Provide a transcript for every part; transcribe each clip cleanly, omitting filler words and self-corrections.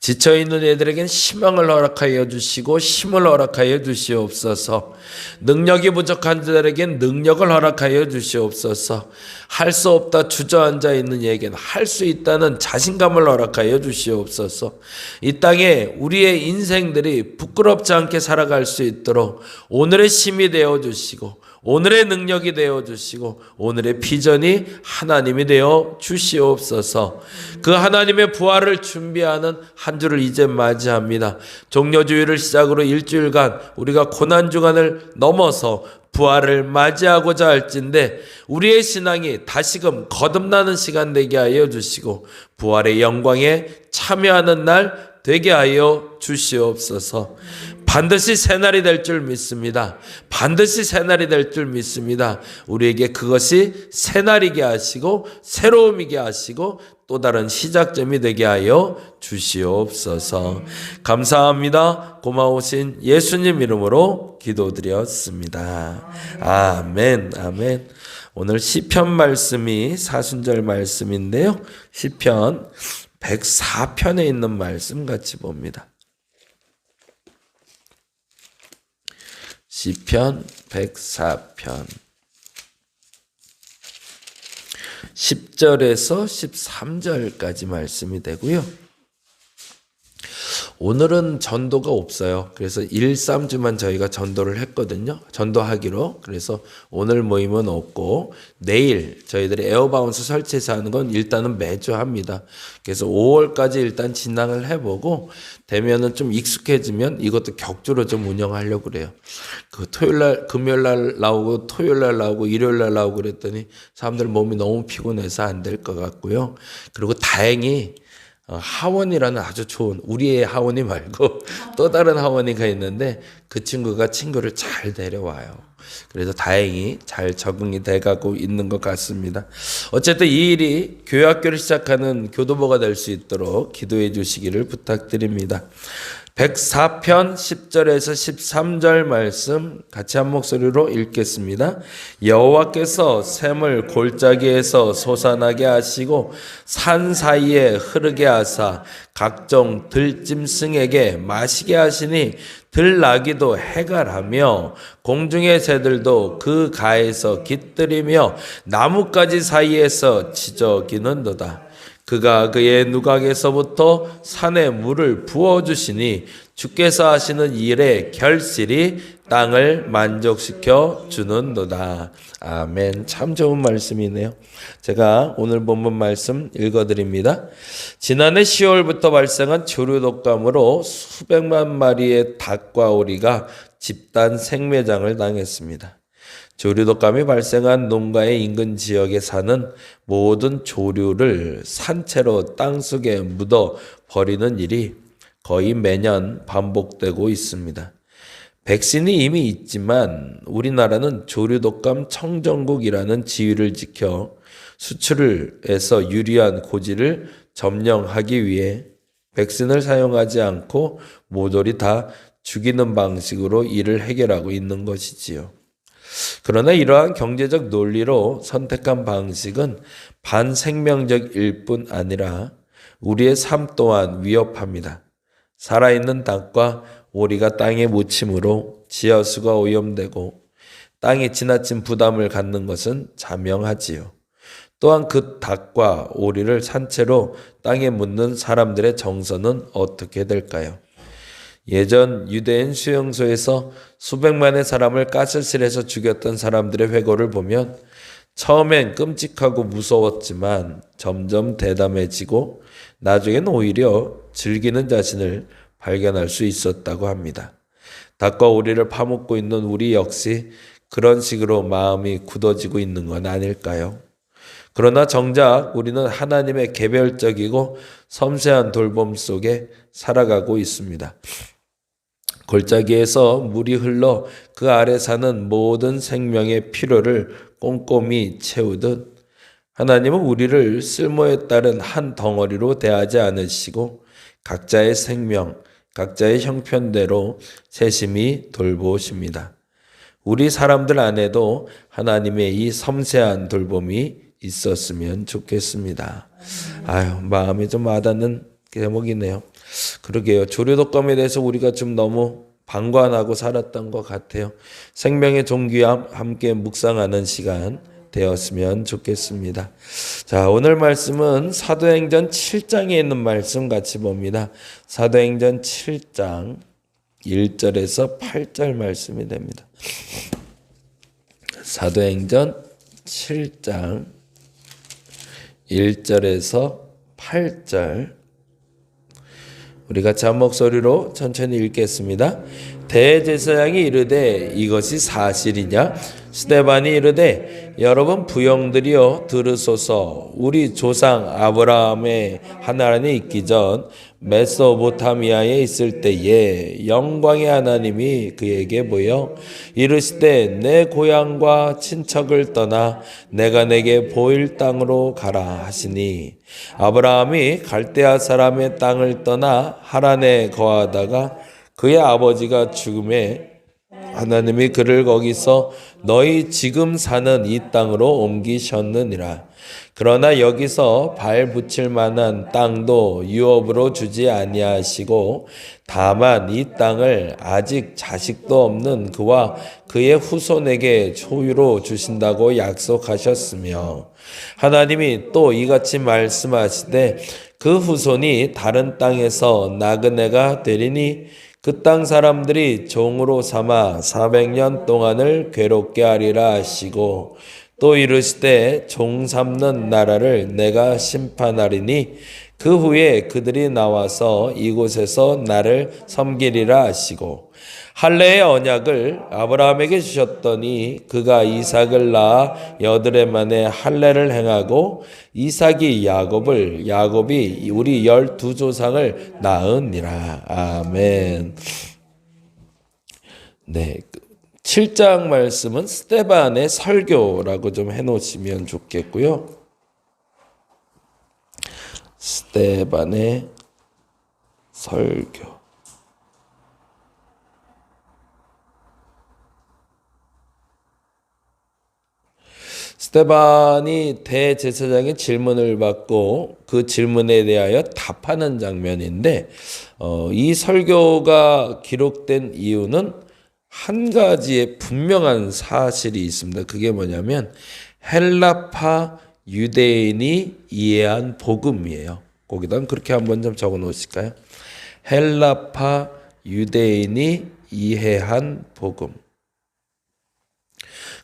지쳐있는 애들에겐 희망을 허락하여 주시고 힘을 허락하여 주시옵소서. 능력이 부족한 자들에겐 능력을 허락하여 주시옵소서. 할 수 없다 주저앉아 있는 이에겐 할 수 있다는 자신감을 허락하여 주시옵소서. 이 땅에 우리의 인생들이 부끄럽지 않게 살아갈 수 있도록 오늘의 힘이 되어 주시고 오늘의 능력이 되어 주시고 오늘의 비전이 하나님이 되어 주시옵소서. 그 하나님의 부활을 준비하는 한 주를 이제 맞이합니다. 종려주일을 시작으로 일주일간 우리가 고난주간을 넘어서 부활을 맞이하고자 할진데 우리의 신앙이 다시금 거듭나는 시간 되게 하여 주시고 부활의 영광에 참여하는 날 되게 하여 주시옵소서. 반드시 새날이 될 줄 믿습니다. 반드시 새날이 될 줄 믿습니다. 우리에게 그것이 새날이게 하시고 새로움이게 하시고 또 다른 시작점이 되게 하여 주시옵소서. 감사합니다. 고마우신 예수님 이름으로 기도드렸습니다. 아멘, 아멘. 오늘 시편 말씀이 사순절 말씀인데요. 시편 104편에 있는 말씀 같이 봅니다. 시편 104편 10절에서 13절까지 말씀이 되고요. 오늘은 전도가 없어요. 그래서 1, 3주만 저희가 전도를 했거든요. 전도하기로. 그래서 오늘 모임은 없고 내일 저희들이 에어바운스 설치해서 하는 건 일단은 매주 합니다. 그래서 5월까지 일단 진행을 해보고 되면은 좀 익숙해지면 이것도 격주로 좀 운영하려고 그래요. 그 토요일날, 금요일날 나오고 토요일날 나오고 일요일날 나오고 그랬더니 사람들 몸이 너무 피곤해서 안 될 것 같고요. 그리고 다행히 하원이라는 아주 좋은 우리의 하원이 말고 또 다른 하원이가 있는데 그 친구가 친구를 잘 데려와요. 그래서 다행히 잘 적응이 돼가고 있는 것 같습니다. 어쨌든 이 일이 교회학교를 시작하는 교도보가 될 수 있도록 기도해 주시기를 부탁드립니다. 104편 10절에서 13절 말씀 같이 한 목소리로 읽겠습니다. 여호와께서 샘을 골짜기에서 솟아나게 하시고 산 사이에 흐르게 하사 각종 들짐승에게 마시게 하시니 들나귀도 해갈하며 공중의 새들도 그 가에서 깃들이며 나뭇가지 사이에서 지저귀는도다. 그가 그의 누각에서부터 산에 물을 부어주시니 주께서 하시는 일에 결실이 땅을 만족시켜 주는도다. 아멘. 참 좋은 말씀이네요. 제가 오늘 본문 말씀 읽어드립니다. 지난해 10월부터 발생한 조류 독감으로 수백만 마리의 닭과 오리가 집단 생매장을 당했습니다. 조류독감이 발생한 농가의 인근 지역에 사는 모든 조류를 산채로 땅속에 묻어 버리는 일이 거의 매년 반복되고 있습니다. 백신이 이미 있지만 우리나라는 조류독감 청정국이라는 지위를 지켜 수출을 해서 유리한 고지를 점령하기 위해 백신을 사용하지 않고 모조리 다 죽이는 방식으로 이를 해결하고 있는 것이지요. 그러나 이러한 경제적 논리로 선택한 방식은 반생명적일 뿐 아니라 우리의 삶 또한 위협합니다. 살아있는 닭과 오리가 땅에 묻힘으로 지하수가 오염되고 땅에 지나친 부담을 갖는 것은 자명하지요. 또한 그 닭과 오리를 산채로 땅에 묻는 사람들의 정서는 어떻게 될까요? 예전 유대인 수용소에서 수백만의 사람을 가스실에서 죽였던 사람들의 회고를 보면 처음엔 끔찍하고 무서웠지만 점점 대담해지고 나중엔 오히려 즐기는 자신을 발견할 수 있었다고 합니다. 닭과 오리를 파먹고 있는 우리 역시 그런 식으로 마음이 굳어지고 있는 건 아닐까요? 그러나 정작 우리는 하나님의 개별적이고 섬세한 돌봄 속에 살아가고 있습니다. 골짜기에서 물이 흘러 그 아래 사는 모든 생명의 필요를 꼼꼼히 채우듯 하나님은 우리를 쓸모에 따른 한 덩어리로 대하지 않으시고 각자의 생명, 각자의 형편대로 세심히 돌보십니다. 우리 사람들 안에도 하나님의 이 섬세한 돌봄이 있었으면 좋겠습니다. 아유, 마음이 좀 와닿는 제목이네요. 그러게요. 조류독감에 대해서 우리가 좀 너무 방관하고 살았던 것 같아요. 생명의 종귀함 함께 묵상하는 시간 되었으면 좋겠습니다. 자, 오늘 말씀은 사도행전 7장에 있는 말씀 같이 봅니다. 사도행전 7장 1절에서 8절 말씀이 됩니다. 사도행전 7장 1절에서 8절 우리 같이 한 목소리로 천천히 읽겠습니다. 대제사장이 이르되 이것이 사실이냐? 스데반이 이르되 여러분 부형들이여 들으소서. 우리 조상 아브라함의 하나님이 있기 전 메소포타미아에 있을 때에 영광의 하나님이 그에게 보여 이르시되 내 고향과 친척을 떠나 내가 내게 보일 땅으로 가라 하시니 아브라함이 갈대아 사람의 땅을 떠나 하란에 거하다가 그의 아버지가 죽음에 하나님이 그를 거기서 너희 지금 사는 이 땅으로 옮기셨느니라. 그러나 여기서 발 붙일 만한 땅도 유업으로 주지 아니하시고 다만 이 땅을 아직 자식도 없는 그와 그의 후손에게 소유로 주신다고 약속하셨으며 하나님이 또 이같이 말씀하시되 그 후손이 다른 땅에서 나그네가 되리니 그 땅 사람들이 종으로 삼아 400년 동안을 괴롭게 하리라 하시고 또 이르시되 종 삼는 나라를 내가 심판하리니 그 후에 그들이 나와서 이곳에서 나를 섬기리라 하시고 할례의 언약을 아브라함에게 주셨더니 그가 이삭을 낳아 8해 만에 할례를 행하고 이삭이 야곱을 야곱이 우리 12조상을 낳으니라. 아멘. 네, 7장 말씀은 스데반의 설교라고 좀 해놓으시면 좋겠고요. 스데반의 설교. 스데반이 대제사장의 질문을 받고 그 질문에 대하여 답하는 장면인데 이 설교가 기록된 이유는 한 가지의 분명한 사실이 있습니다. 그게 뭐냐면 헬라파 유대인이 이해한 복음이에요. 거기다 그렇게 한번 좀 적어 놓으실까요? 헬라파 유대인이 이해한 복음.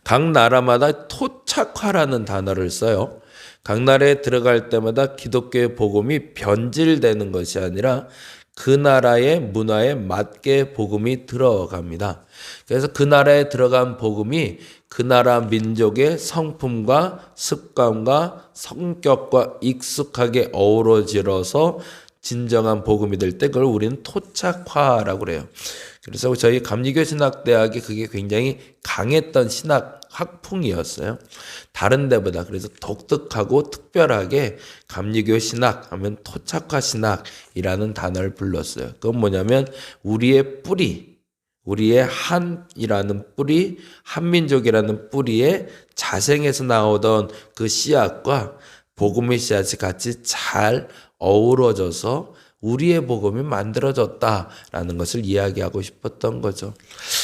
각 나라마다 토착화라는 단어를 써요. 각 나라에 들어갈 때마다 기독교의 복음이 변질되는 것이 아니라 그 나라의 문화에 맞게 복음이 들어갑니다. 그래서 그 나라에 들어간 복음이 그 나라 민족의 성품과 습관과 성격과 익숙하게 어우러져서 진정한 복음이 될 때 그걸 우리는 토착화라고 그래요. 그래서 저희 감리교 신학대학이 그게 굉장히 강했던 신학 학풍이었어요. 다른 데보다. 그래서 독특하고 특별하게 감리교 신학 하면 토착화 신학이라는 단어를 불렀어요. 그건 뭐냐면 우리의 뿌리, 우리의 한이라는 뿌리, 한민족이라는 뿌리에 자생해서 나오던 그 씨앗과 복음의 씨앗이 같이 잘 어우러져서 우리의 복음이 만들어졌다라는 것을 이야기하고 싶었던 거죠.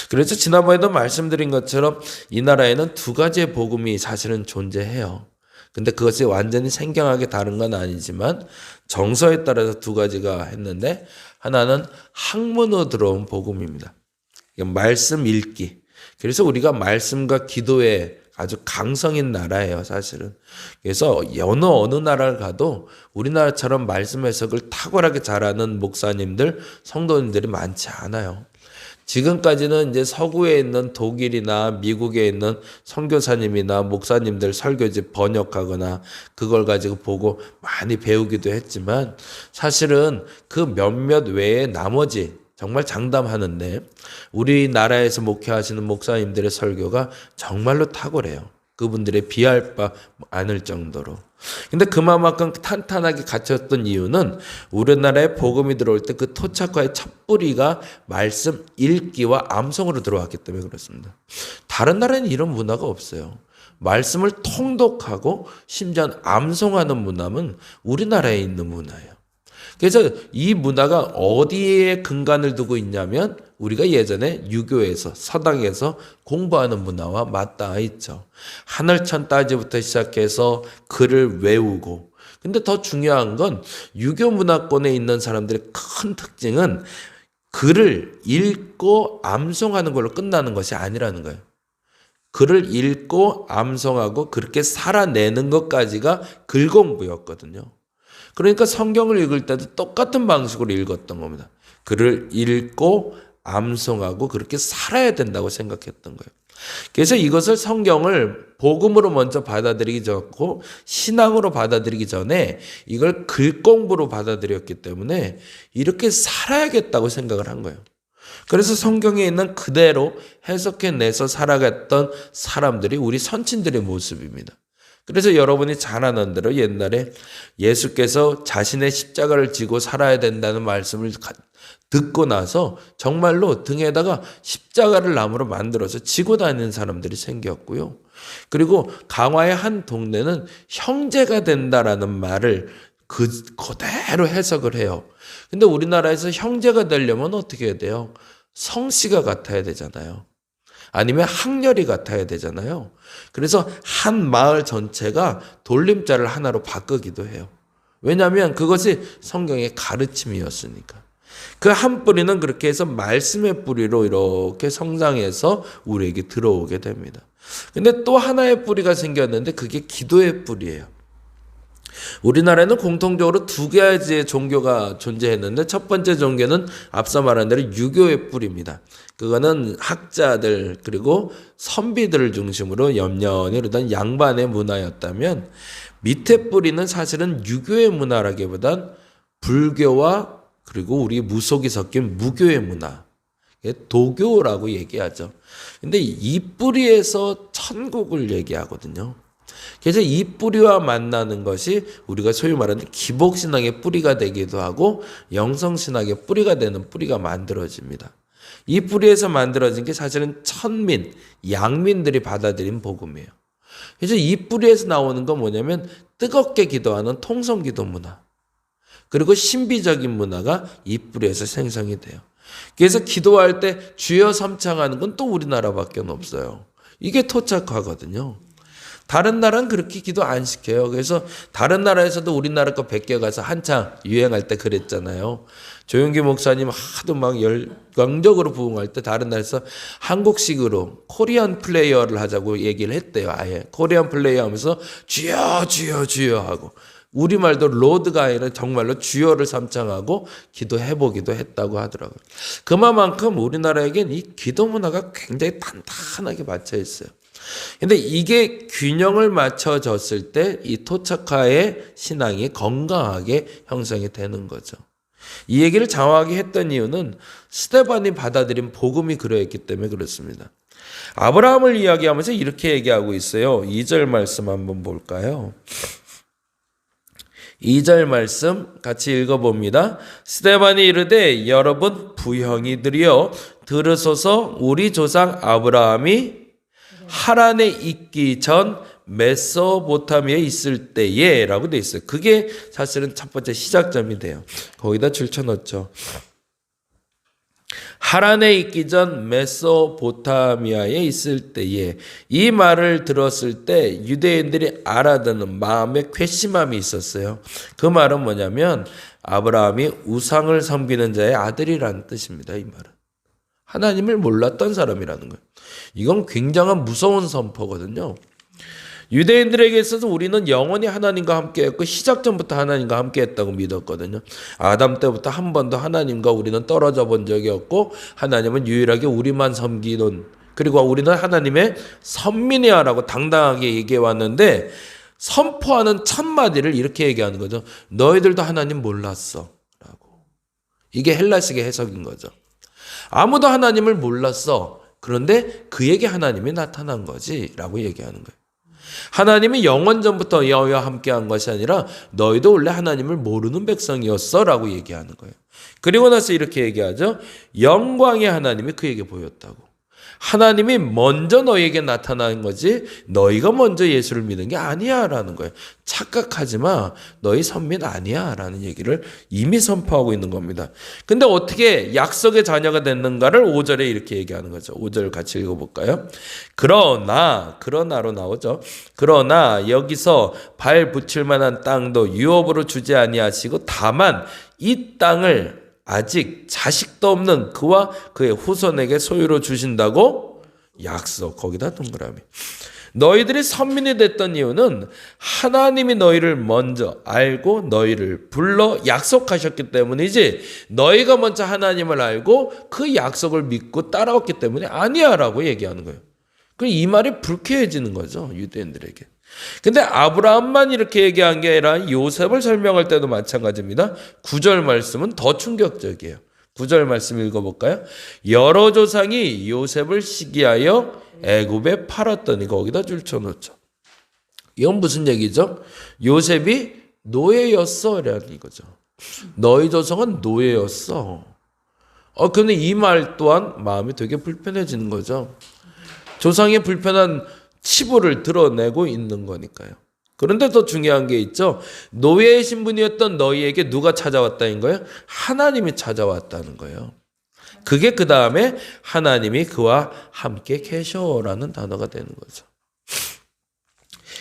그래서 지난번에도 말씀드린 것처럼 이 나라에는 두 가지의 복음이 사실은 존재해요. 근데 그것이 완전히 생경하게 다른 건 아니지만 정서에 따라서 두 가지가 했는데 하나는 학문으로 들어온 복음입니다. 말씀 읽기. 그래서 우리가 말씀과 기도에 아주 강성인 나라예요, 사실은. 그래서 어느 나라를 가도 우리나라처럼 말씀 해석을 탁월하게 잘하는 목사님들, 성도님들이 많지 않아요. 지금까지는 이제 서구에 있는 독일이나 미국에 있는 선교사님이나 목사님들 설교집 번역하거나 그걸 가지고 보고 많이 배우기도 했지만 사실은 그 몇몇 외에 나머지 정말 장담하는데 우리나라에서 목회하시는 목사님들의 설교가 정말로 탁월해요. 그분들의 비할 바 않을 정도로. 근데 그만큼 탄탄하게 갇혔던 이유는 우리나라에 복음이 들어올 때 그 토착화의 첫 뿌리가 말씀 읽기와 암송으로 들어왔기 때문에 그렇습니다. 다른 나라에는 이런 문화가 없어요. 말씀을 통독하고 심지어 암송하는 문화는 우리나라에 있는 문화예요. 그래서 이 문화가 어디에 근간을 두고 있냐면 우리가 예전에 유교에서 서당에서 공부하는 문화와 맞닿아 있죠. 하늘천 따지부터 시작해서 글을 외우고, 근데 더 중요한 건 유교 문화권에 있는 사람들의 큰 특징은 글을 읽고 암송하는 걸로 끝나는 것이 아니라는 거예요. 글을 읽고 암송하고 그렇게 살아내는 것까지가 글 공부였거든요. 그러니까 성경을 읽을 때도 똑같은 방식으로 읽었던 겁니다. 글을 읽고 암송하고 그렇게 살아야 된다고 생각했던 거예요. 그래서 이것을 성경을 복음으로 먼저 받아들이기 전고 신앙으로 받아들이기 전에 이걸 글 공부로 받아들였기 때문에 이렇게 살아야겠다고 생각을 한 거예요. 그래서 성경에 있는 그대로 해석해내서 살아갔던 사람들이 우리 선친들의 모습입니다. 그래서 여러분이 잘 아는 대로 옛날에 예수께서 자신의 십자가를 지고 살아야 된다는 말씀을 듣고 나서 정말로 등에다가 십자가를 나무로 만들어서 지고 다니는 사람들이 생겼고요. 그리고 강화의 한 동네는 형제가 된다라는 말을 그대로 해석을 해요. 근데 우리나라에서 형제가 되려면 어떻게 해야 돼요? 성씨가 같아야 되잖아요. 아니면 학렬이 같아야 되잖아요. 그래서 한 마을 전체가 돌림자를 하나로 바꾸기도 해요. 왜냐하면 그것이 성경의 가르침이었으니까. 그 한 뿌리는 그렇게 해서 말씀의 뿌리로 이렇게 성장해서 우리에게 들어오게 됩니다. 근데 또 하나의 뿌리가 생겼는데 그게 기도의 뿌리예요. 우리나라에는 공통적으로 두 가지의 종교가 존재했는데 첫 번째 종교는 앞서 말한 대로 유교의 뿌리입니다. 그거는 학자들 그리고 선비들을 중심으로 염려히 이르던 양반의 문화였다면 밑에 뿌리는 사실은 유교의 문화라기보단 불교와 그리고 우리 무속이 섞인 무교의 문화, 도교라고 얘기하죠. 근데 이 뿌리에서 천국을 얘기하거든요. 그래서 이 뿌리와 만나는 것이 우리가 소위 말하는 기복신앙의 뿌리가 되기도 하고 영성신학의 뿌리가 되는 뿌리가 만들어집니다. 이 뿌리에서 만들어진 게 사실은 천민, 양민들이 받아들인 복음이에요. 그래서 이 뿌리에서 나오는 건 뭐냐면 뜨겁게 기도하는 통성기도 문화, 그리고 신비적인 문화가 이 뿌리에서 생성이 돼요. 그래서 기도할 때 주여 삼창하는 건 또 우리나라밖에 없어요. 이게 토착화거든요. 다른 나라는 그렇게 기도 안 시켜요. 그래서 다른 나라에서도 우리나라 거 베껴가서 한창 유행할 때 그랬잖아요. 조용기 목사님 하도 막 열광적으로 부흥할 때 다른 나라에서 한국식으로 코리안 플레이어를 하자고 얘기를 했대요. 아예 코리안 플레이어 하면서 주여 주여 주여 하고, 우리말도 로드가 아니라 정말로 주여를 삼창하고 기도해보기도 했다고 하더라고요. 그만큼 우리나라에겐 이 기도 문화가 굉장히 탄탄하게 맞춰 있어요. 근데 이게 균형을 맞춰졌을 때 이 토착화의 신앙이 건강하게 형성이 되는 거죠. 이 얘기를 장황하게 했던 이유는 스데반이 받아들인 복음이 그러했기 때문에 그렇습니다. 아브라함을 이야기하면서 이렇게 얘기하고 있어요. 2절 말씀 한번 볼까요? 2절 말씀 같이 읽어봅니다. 스데반이 이르되 여러분 부형이들이여 들으소서. 우리 조상 아브라함이 하란에 있기 전 메소포타미아에 있을 때에 라고 돼 있어요. 그게 사실은 첫 번째 시작점이 돼요. 거기다 줄쳐넣죠. 하란에 있기 전 메소포타미아에 있을 때에, 이 말을 들었을 때 유대인들이 알아듣는 마음의 괘씸함이 있었어요. 그 말은 뭐냐면 아브라함이 우상을 섬기는 자의 아들이라는 뜻입니다. 이 말은 하나님을 몰랐던 사람이라는 거예요. 이건 굉장한 무서운 선포거든요. 유대인들에게 있어서 우리는 영원히 하나님과 함께했고 시작전부터 하나님과 함께했다고 믿었거든요. 아담 때부터 한 번도 하나님과 우리는 떨어져 본 적이 없고 하나님은 유일하게 우리만 섬기는, 그리고 우리는 하나님의 선민이야라고 당당하게 얘기해 왔는데 선포하는 첫 마디를 이렇게 얘기하는 거죠. 너희들도 하나님 몰랐어 라고. 이게 헬라식의 해석인 거죠. 아무도 하나님을 몰랐어. 그런데 그에게 하나님이 나타난 거지 라고 얘기하는 거예요. 하나님이 영원전부터 너희와 함께한 것이 아니라 너희도 원래 하나님을 모르는 백성이었어 라고 얘기하는 거예요. 그리고 나서 이렇게 얘기하죠. 영광의 하나님이 그에게 보였다고. 하나님이 먼저 너희에게 나타난 거지 너희가 먼저 예수를 믿은 게 아니야 라는 거예요. 착각하지 마. 너희 선민 아니야 라는 얘기를 이미 선포하고 있는 겁니다. 근데 어떻게 약속의 자녀가 됐는가를 5절에 이렇게 얘기하는 거죠. 5절 같이 읽어볼까요? 그러나로 나오죠. 그러나 여기서 발 붙일 만한 땅도 유업으로 주지 아니하시고 다만 이 땅을 아직 자식도 없는 그와 그의 후손에게 소유로 주신다고 약속. 거기다 동그라미. 너희들이 선민이 됐던 이유는 하나님이 너희를 먼저 알고 너희를 불러 약속하셨기 때문이지 너희가 먼저 하나님을 알고 그 약속을 믿고 따라왔기 때문에 아니야 라고 얘기하는 거예요. 그럼 이 말이 불쾌해지는 거죠. 유대인들에게. 근데 아브라함만 이렇게 얘기한 게 아니라 요셉을 설명할 때도 마찬가지입니다. 9절 말씀은 더 충격적이에요. 9절 말씀 읽어볼까요? 여러 조상이 요셉을 시기하여 애굽에 팔았더니 거기다 줄쳐놓죠. 이건 무슨 얘기죠? 요셉이 노예였어 라는 이거죠. 너희 조상은 노예였어. 근데 이 말 또한 마음이 되게 불편해지는 거죠. 조상의 불편한 치부를 드러내고 있는 거니까요. 그런데 더 중요한 게 있죠. 노예의 신분이었던 너희에게 누가 찾아왔다는 거예요? 하나님이 찾아왔다는 거예요. 그게 그 다음에 하나님이 그와 함께 계셔라는 단어가 되는 거죠.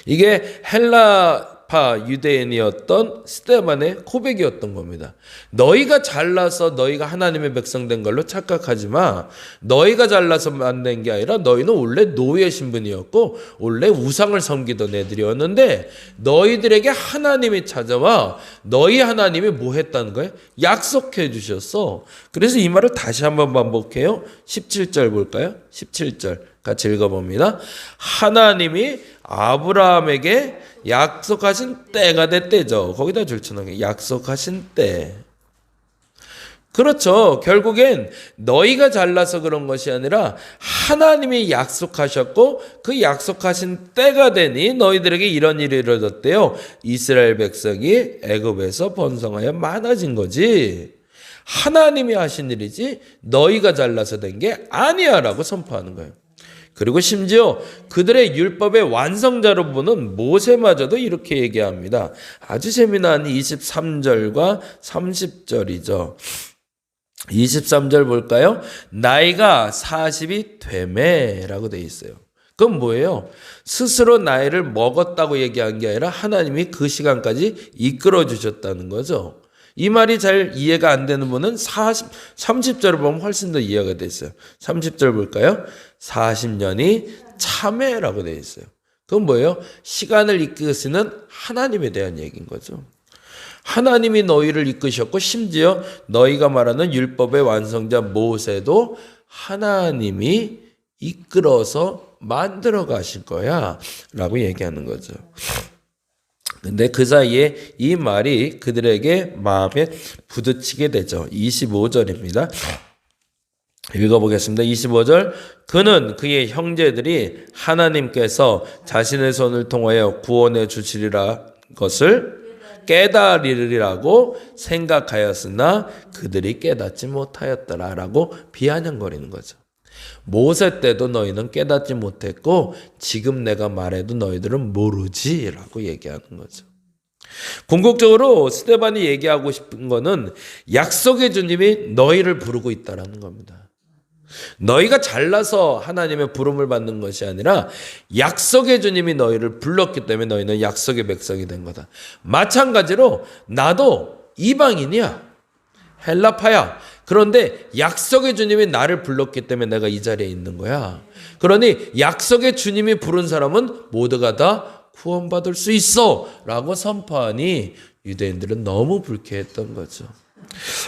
이게 헬라파 유대인이었던 스데반의 고백이었던 겁니다. 너희가 잘나서 너희가 하나님의 백성 된 걸로 착각하지 마. 너희가 잘나서 만든 게 아니라 너희는 원래 노예 신분이었고 원래 우상을 섬기던 애들이었는데 너희들에게 하나님이 찾아와 너희 하나님이 뭐 했다는 거예요? 약속해 주셨어. 그래서 이 말을 다시 한번 반복해요. 17절 볼까요? 17절 같이 읽어봅니다. 하나님이 아브라함에게 약속하신 때가 됐대죠. 거기다 줄쳐놓은 약속하신 때. 그렇죠. 결국엔 너희가 잘나서 그런 것이 아니라 하나님이 약속하셨고 그 약속하신 때가 되니 너희들에게 이런 일이 이루어졌대요. 이스라엘 백성이 애굽에서 번성하여 많아진 거지. 하나님이 하신 일이지 너희가 잘나서 된 게 아니야 라고 선포하는 거예요. 그리고 심지어 그들의 율법의 완성자로 보는 모세마저도 이렇게 얘기합니다. 아주 재미난 23절과 30절이죠. 23절 볼까요? 나이가 40이 되매라고 돼 있어요. 그건 뭐예요? 스스로 나이를 먹었다고 얘기한 게 아니라 하나님이 그 시간까지 이끌어 주셨다는 거죠. 이 말이 잘 이해가 안 되는 분은 30절을 보면 훨씬 더 이해가 됐어요. 30절 볼까요? 40년이 참회라고 되어 있어요. 그건 뭐예요? 시간을 이끄시는 하나님에 대한 얘기인 거죠. 하나님이 너희를 이끄셨고 심지어 너희가 말하는 율법의 완성자 모세도 하나님이 이끌어서 만들어 가실 거야 라고 얘기하는 거죠. 근데 그 사이에 이 말이 그들에게 마음에 부딪히게 되죠. 25절입니다. 읽어보겠습니다. 25절. 그는 그의 형제들이 하나님께서 자신의 손을 통하여 구원해 주시리라 것을 깨달으리라고 생각하였으나 그들이 깨닫지 못하였더라라고 비아냥거리는 거죠. 모세 때도 너희는 깨닫지 못했고 지금 내가 말해도 너희들은 모르지라고 얘기하는 거죠. 궁극적으로 스데반이 얘기하고 싶은 거는 약속의 주님이 너희를 부르고 있다라는 겁니다. 너희가 잘나서 하나님의 부름을 받는 것이 아니라 약속의 주님이 너희를 불렀기 때문에 너희는 약속의 백성이 된 거다. 마찬가지로 나도 이방인이야. 헬라파야. 그런데 약속의 주님이 나를 불렀기 때문에 내가 이 자리에 있는 거야. 그러니 약속의 주님이 부른 사람은 모두가 다 구원받을 수 있어 라고 선포하니 유대인들은 너무 불쾌했던 거죠.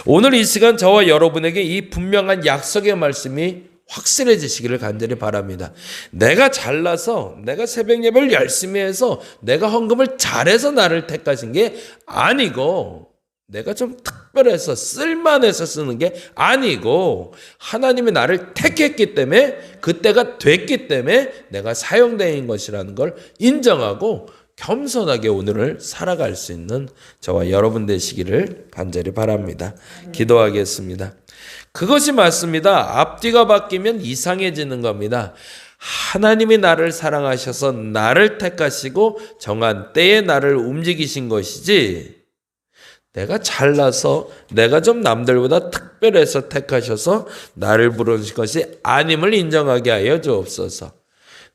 오늘 이 시간 저와 여러분에게 이 분명한 약속의 말씀이 확실해지시기를 간절히 바랍니다. 내가 잘나서 내가 새벽 예배를 열심히 해서 내가 헌금을 잘해서 나를 택하신 게 아니고 내가 좀 특별해서 쓸만해서 쓰는 게 아니고 하나님이 나를 택했기 때문에 그때가 됐기 때문에 내가 사용된 것이라는 걸 인정하고 겸손하게 오늘을 살아갈 수 있는 저와 여러분 되시기를 간절히 바랍니다. 기도하겠습니다. 그것이 맞습니다. 앞뒤가 바뀌면 이상해지는 겁니다. 하나님이 나를 사랑하셔서 나를 택하시고 정한 때에 나를 움직이신 것이지, 내가 잘나서 내가 좀 남들보다 특별해서 택하셔서 나를 부르신 것이 아님을 인정하게 하여 주옵소서.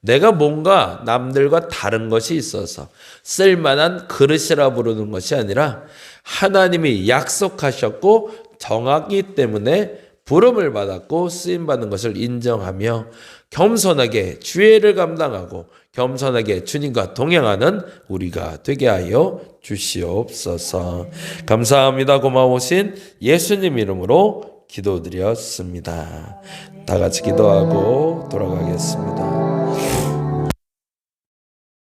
내가 뭔가 남들과 다른 것이 있어서 쓸만한 그릇이라 부르는 것이 아니라 하나님이 약속하셨고 정하기 때문에 부름을 받았고 쓰임받는 것을 인정하며 겸손하게 주의를 감당하고 겸손하게 주님과 동행하는 우리가 되게 하여 주시옵소서. 감사합니다. 고마우신 예수님 이름으로 기도드렸습니다. 다 같이 기도하고 돌아가겠습니다.